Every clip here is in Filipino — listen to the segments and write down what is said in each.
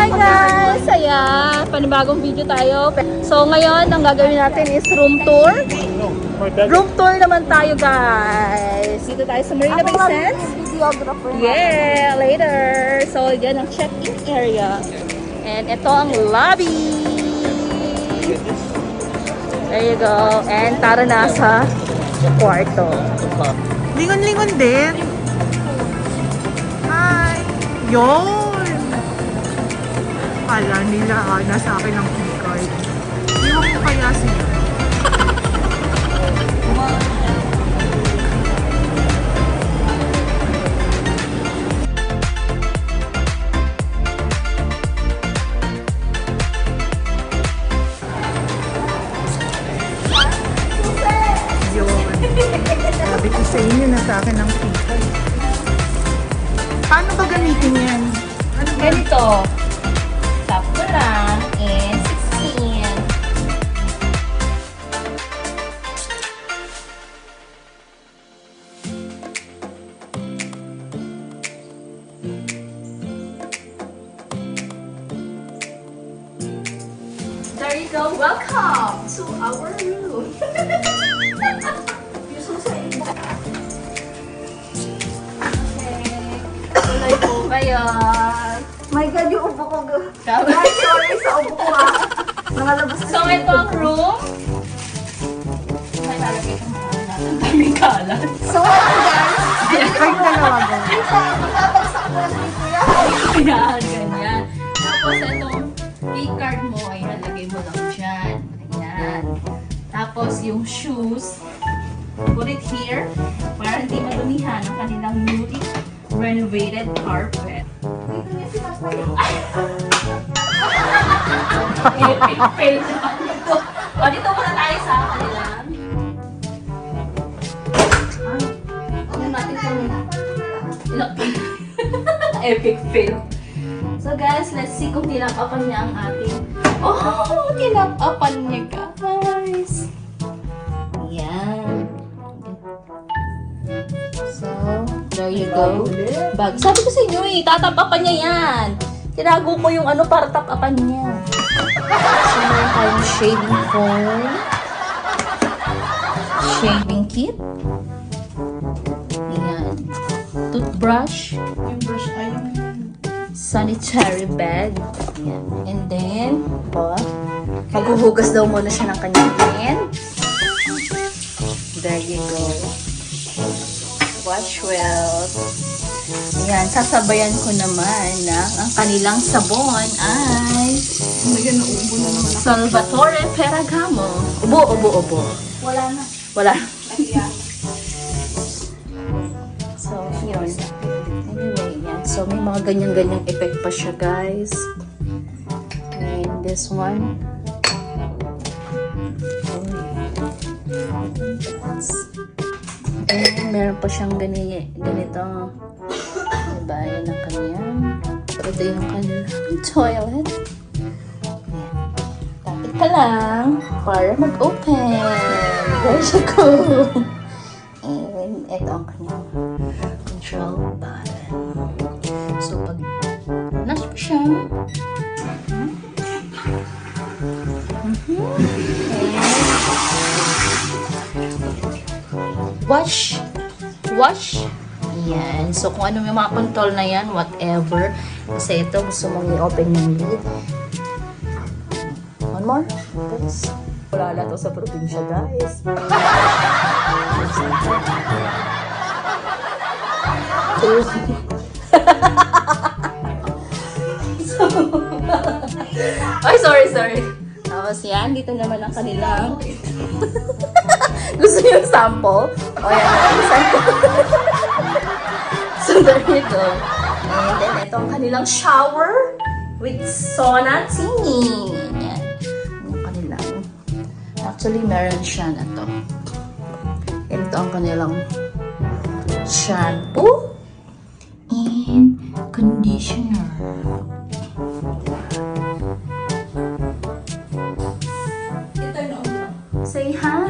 Hi guys! Ayan, panibagong video tayo. So ngayon, ang gagawin natin is room tour. Room tour naman tayo guys. Dito tayo sa Marina Bay Sands. Videographer. Yeah, later. So yan ang check-in area. And ito ang lobby. There you go. And tara na sa kwarto. Lingon-lingon din. Hi! Yun! Kala nila nasa akin ang keycard. Iwan ko kaya sila. Sabi ko sa inyo, nasa akin ang keycard. Paano ba gamitin yan? Ano ba? Ganito. Tap ko lang and 16. There you go. Welcome to our room. Tuloy po kayo. My God, yung ubo ko. Tama. Ay, sorry sa ubo ko ha. Nangalabas So, ito ang room. May lalagay ko natin kaming kalat. So, guys, ay, dalawa ba? Babagsak mo na si Kuya. Ayan, ganyan. Tapos, itong key card mo, ay nalagay mo lang dyan. Ayan. Tapos, yung shoes, put it here para hindi madumihan ang kanilang newly renovated carpet. Dito niya sinasay. Epic fail naman ito. O, dito muna tayo sa kanilang. Ano natin kung ilang epic fail. So guys, let's see kung tinapapan niya ang ating... Oh, tinapapan niya guys. Yan. So, there you go. Bag. Sabi ko sa inyo eh, tatapapan niya yan. Tinago ko yung ano para tapapan niya. So, meron tayong shaving foam. Shaving kit. Ayan. Toothbrush. Yung brush ay yung... Sanitary bag. Ayan. And then, maghuhugas daw muna siya ng kanyang hands. There you go. Watch well. Ayan, sasabayan ko naman na ang kanilang sabon ay Salvatore Ferragamo. Ubo. Wala na. Wala. So, yun. Anyway, yan. So, may mga ganyan-ganyang effect pa siya, guys. And this one. And meron pa siyang ganito. Diba? Yan ang kanyang. Ito yung kanilang toilet. Yan. Tapit ka lang para mag-open. There you go. And ito ang kanyang control button. So, pag nash pa siya, wash. Yan. So, kung ano yung mga control na yan, whatever. Kasi ito, gusto mong i-open yung lid. One more. Guys. Wala to sa probinsya, guys. Ay, sorry. Tapos yan, dito naman ang kanilang gusto niyo yung sample? O yan, ang sample. So there you go. And then ito ang kanilang shower with sauna thingy. Yan. Yung kanilang. Actually, meron siya na to. And ito ang kanilang shampoo and conditioner. Say hi!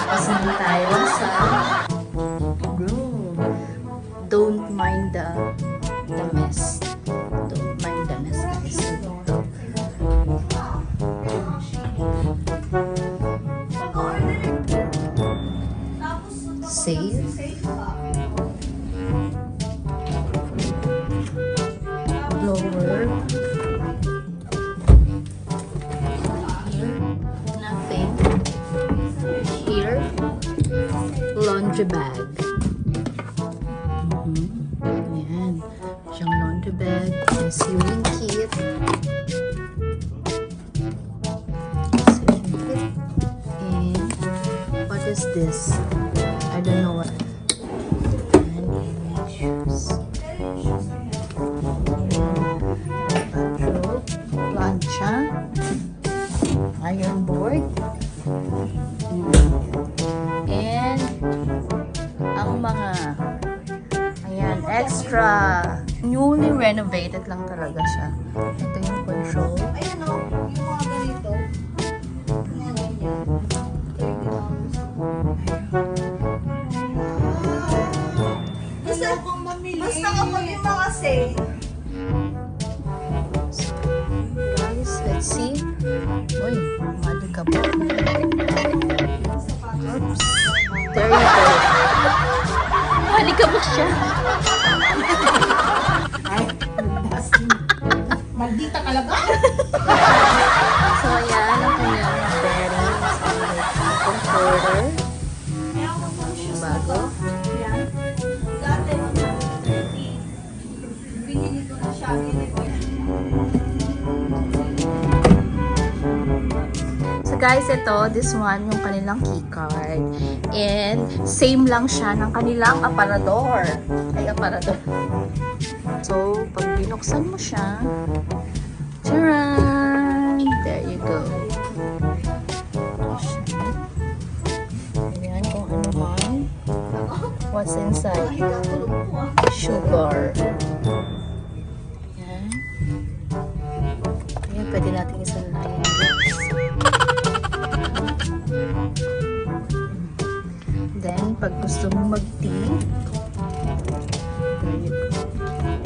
Kasama tayo sa room. don't mind the mess. Don't mind the mess, guys. Save. Blower. Nothing. Here. Laundry bag. Ayan. Siyang laundry bag. May sewing kit. And what is this? I don't know what. And shoes. Bathrobe. Plancha. Iron board. And ang mga extra newly renovated lang talaga siya. Ito yung control. Ayan o, yung mga ganito. Yung mga ganyan. Basta kapag yung mga sale. Guys, let's see. Uy, mali ka ba? Oops. There you go. Mali ka ba siya? Ay, maldita talaga. So, ayan ang kanyang bearings. Ang controller. Bago. Yan. Dati, binili ko na siya. So guys, ito, this one, yung kanilang keycard. And same lang siya ng kanilang aparador. Ay, aparador. So, pag binuksan mo siya, charan! There you go. Ayan, kung ano man. What's inside? Sugar. Ayan. Ayan, pwede natin isalayan. Then, pag gusto mo mag-tea, there you go.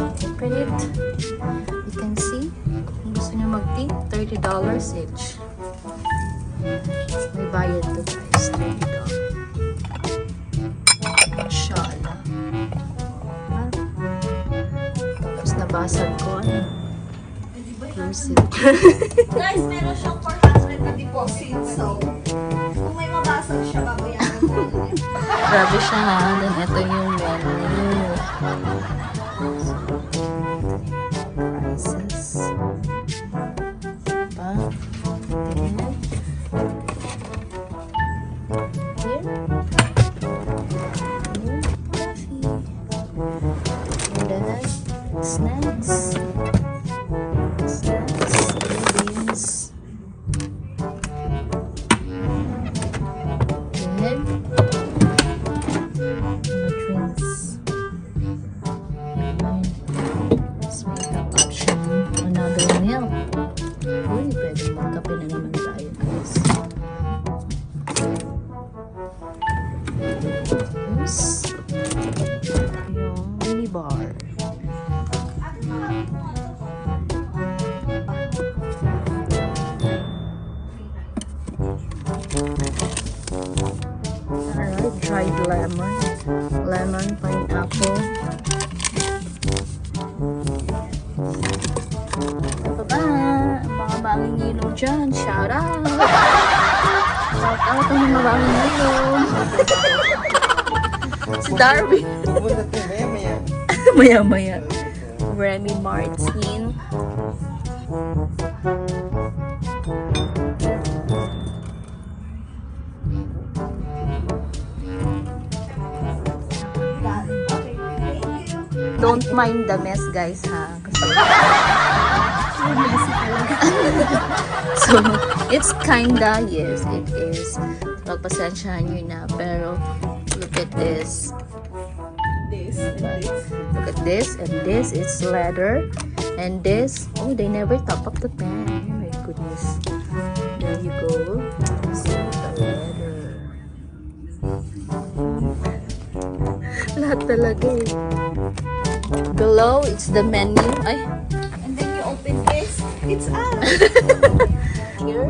Open it. You can see, kung gusto nyo mag-tea, $30 each. May bayad to guys, $30. Mashallah. Tapos nabasag ko, ano? Receipt. Guys, meron siyang 400 na deposit. So, kung may mabasag siya, babayaran mo. Grabe siya ha. Then, ito yung menu. Prices. Pa. Then, here. Here. Coffee. And then, snacks. Beans. Then, mga drinks. Ayan. Tapos may isang option. Another meal. Uy, pwede magkape na naman tayo, guys. Tapos, yung mini bar. Alright, dried lemon. Lemon, pineapple. Ano ba? Ang mga mangingilong dyan. Shout out! Shout out ang mga mangingilong. Si Darwin. Pupunta tayo maya-maya. Maya-maya. Remy Martin. Don't mind the mess, guys, ha? Kasi messy talaga. So, it's kinda, yes, it is. Pagpasensyahan nyo na, pero look at this. Look at this, and this, it's leather. And this, oh, they never top up the pen. Oh my goodness. There you go. See the leather. lahat talaga eh. Below, it's the menu. Ay, And then you open this, it's us. here.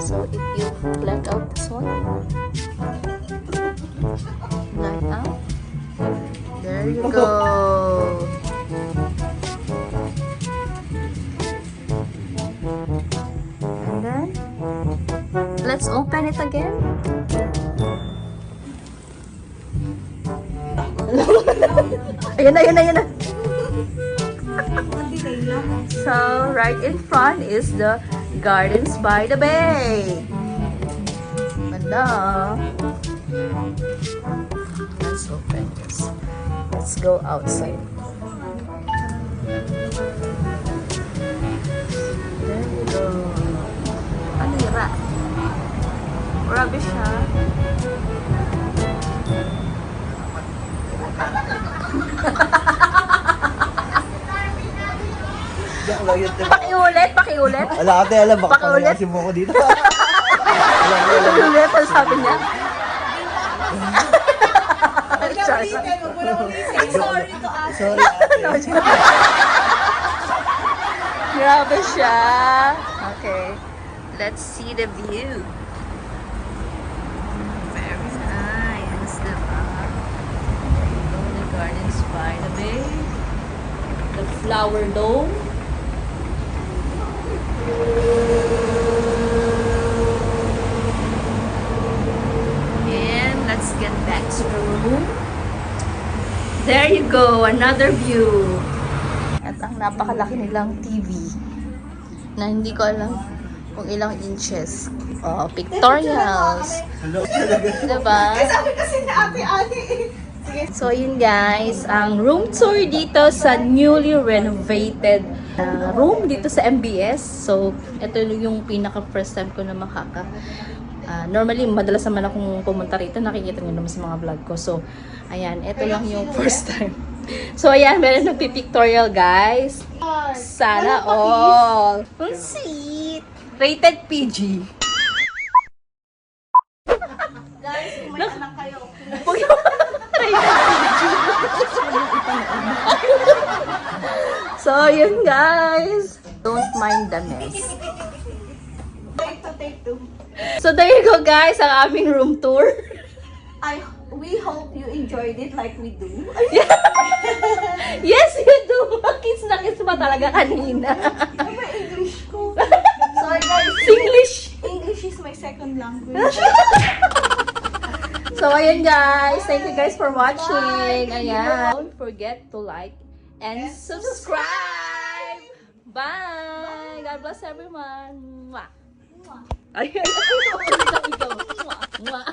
So if you black out this one, black out. There you go. And then, let's open it again. Ayan na, ayan na, ayan na. Delay lang. So, right in front is the Gardens by the Bay. Ganda. Let's open this. Let's go outside. There you go. Alira. Rubbish, ha? Pakiulit, pakiulit. Wala ka tayo alam, baka Pakiulit. palayasin mo ko dito. Wala ko alam. Pakiulit, ang sabi niya. Sorry to us. Sorry ate. Grabe siya. Okay. Let's see the view. Very nice, diba? The Gardens by the Bay. The Flower Dome. And let's get back to the room. There you go, another view. At ang napakalaki nilang TV na hindi ko alam kung ilang inches. Oh, pictorials. Diba? Sabi kasi ni ate-ate eh. Sige. So yun guys, ang room tour dito sa newly renovated room dito sa MBS. So ito yung pinaka first time ko na normally madalas naman akong pumunta rito, nakikita niyo naman sa mga vlog ko. So ayan, ito lang yung first time. So ayan, meron nagpi-pictorial guys. Sana all. Ang sweet. Rated PG. Guys, kung may anak kayo. So, yun guys. Don't mind the mess. Take two. So, there you go guys, ang aming room tour. We hope you enjoyed it like we do. Yes, you do. Kiss na kiss pa talaga kanina. Ano ba English ko? Sorry guys. English. English is my second language. So, ayan guys. Thank you guys for watching. Ayan. Don't forget to like and subscribe. Bye. God bless everyone. Mwah. Ayan. Ikaw. Mwah.